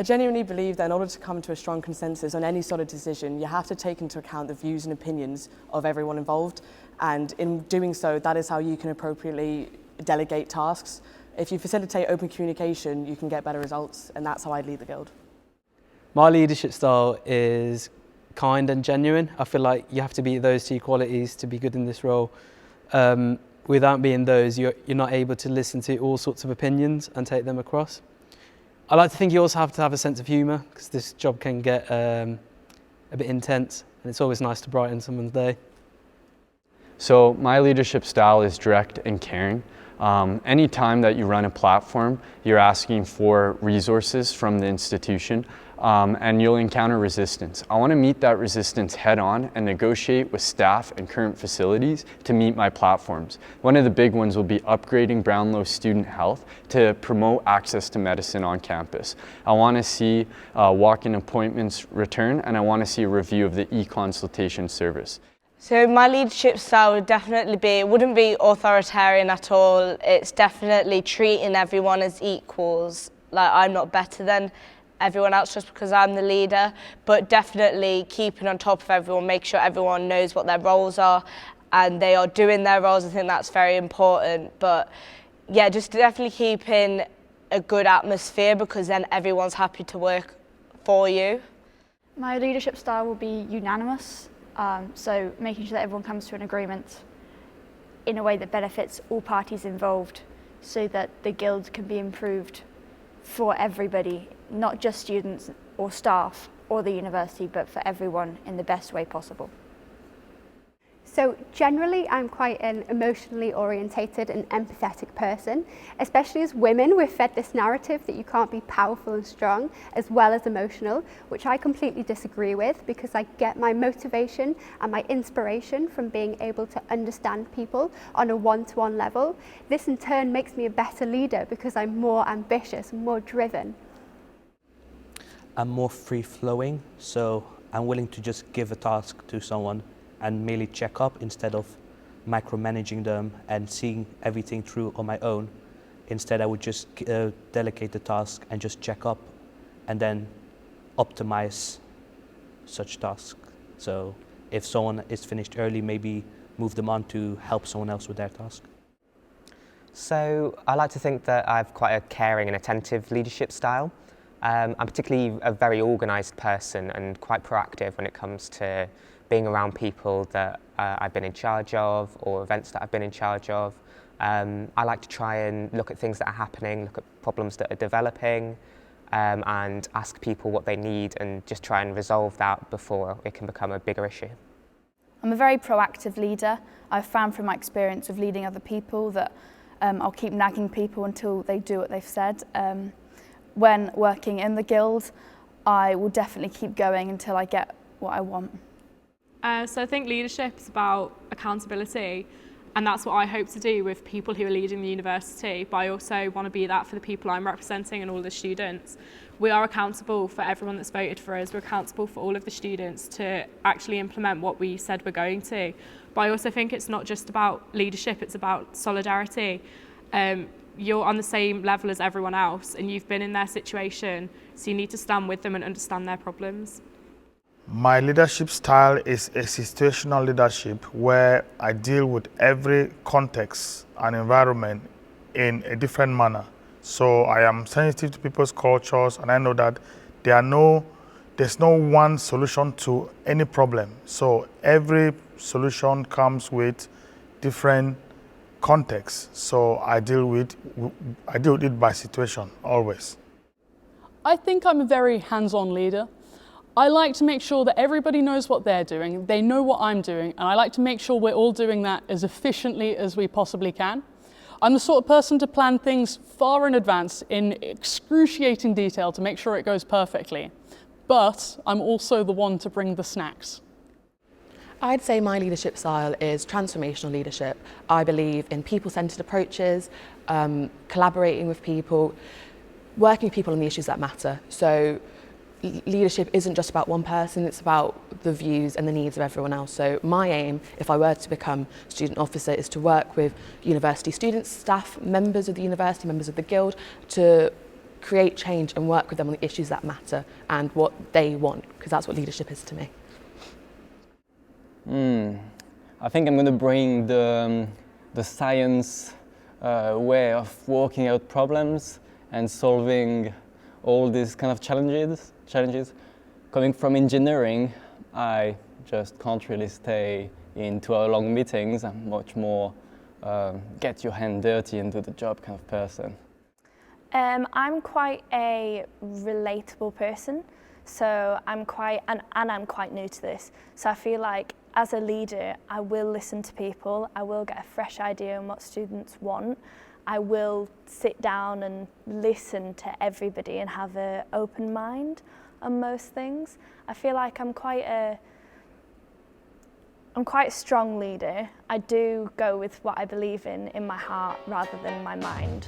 I genuinely believe that in order to come to a strong consensus on any sort of decision, you have to take into account the views and opinions of everyone involved. And in doing so, that is how you can appropriately delegate tasks. If you facilitate open communication, you can get better results, and that's how I lead the Guild. My leadership style is kind and genuine. I feel like you have to be those two qualities to be good in this role. Without being those, you're not able to listen to all sorts of opinions and take them across. I like to think you also have to have a sense of humour, because this job can get a bit intense, and it's always nice to brighten someone's day. So my leadership style is direct and caring. Any time that you run a platform, you're asking for resources from the institution, and you'll encounter resistance. I want to meet that resistance head on and negotiate with staff and current facilities to meet my platforms. One of the big ones will be upgrading Brownlow student health to promote access to medicine on campus. I want to see walk-in appointments return, and I want to see a review of the e-consultation service. So my leadership style would definitely be, it wouldn't be authoritarian at all. It's definitely treating everyone as equals. Like, I'm not better than everyone else just because I'm the leader, but definitely keeping on top of everyone, make sure everyone knows what their roles are and they are doing their roles. I think that's very important. But yeah, just definitely keeping a good atmosphere, because then everyone's happy to work for you. My leadership style will be unanimous. So making sure that everyone comes to an agreement in a way that benefits all parties involved, so that the Guild can be improved for everybody, not just students or staff or the university, but for everyone in the best way possible. So generally, I'm quite an emotionally orientated and empathetic person. Especially as women, we're fed this narrative that you can't be powerful and strong as well as emotional, which I completely disagree with, because I get my motivation and my inspiration from being able to understand people on a one-to-one level. This in turn makes me a better leader because I'm more ambitious, more driven. I'm more free-flowing, so I'm willing to just give a task to someone and merely check up instead of micromanaging them and seeing everything through on my own. Instead, I would just delegate the task and just check up and then optimize such tasks. So if someone is finished early, maybe move them on to help someone else with their task. So I like to think that I have quite a caring and attentive leadership style. I'm particularly a very organised person and quite proactive when it comes to being around people that I've been in charge of, or events that I've been in charge of. I like to try and look at things that are happening, look at problems that are developing, and ask people what they need and just try and resolve that before it can become a bigger issue. I'm a very proactive leader. I've found from my experience of leading other people that I'll keep nagging people until they do what they've said. When working in the Guild, I will definitely keep going until I get what I want. So I think leadership is about accountability, and that's what I hope to do with people who are leading the university, but I also want to be that for the people I'm representing and all the students. We are accountable for everyone that's voted for us. We're accountable for all of the students to actually implement what we said we're going to. But I also think it's not just about leadership, it's about solidarity. You're on the same level as everyone else and you've been in their situation, so you need to stand with them and understand their problems. My leadership style is a situational leadership where I deal with every context and environment in a different manner. So I am sensitive to people's cultures, and I know that there's no one solution to any problem. So every solution comes with different contexts. So I deal with it by situation always. I think I'm a very hands-on leader. I like to make sure that everybody knows what they're doing, they know what I'm doing, and I like to make sure we're all doing that as efficiently as we possibly can. I'm the sort of person to plan things far in advance in excruciating detail to make sure it goes perfectly. But I'm also the one to bring the snacks. I'd say my leadership style is transformational leadership. I believe in people-centered approaches, collaborating with people, working with people on the issues that matter. So leadership isn't just about one person, it's about the views and the needs of everyone else. So my aim, if I were to become student officer, is to work with university students, staff, members of the university, members of the Guild, to create change and work with them on the issues that matter and what they want, because that's what leadership is to me. I think I'm going to bring the science way of working out problems and solving all these kind of challenges. Coming from engineering, I just can't really stay in 2-hour-long meetings. I'm much more get your hand dirty and do the job kind of person. I'm quite a relatable person, so I'm quite new to this. So I feel like as a leader, I will listen to people, I will get a fresh idea on what students want, I will sit down and listen to everybody and have an open mind on most things. I feel like I'm quite a strong leader. I do go with what I believe in my heart rather than my mind.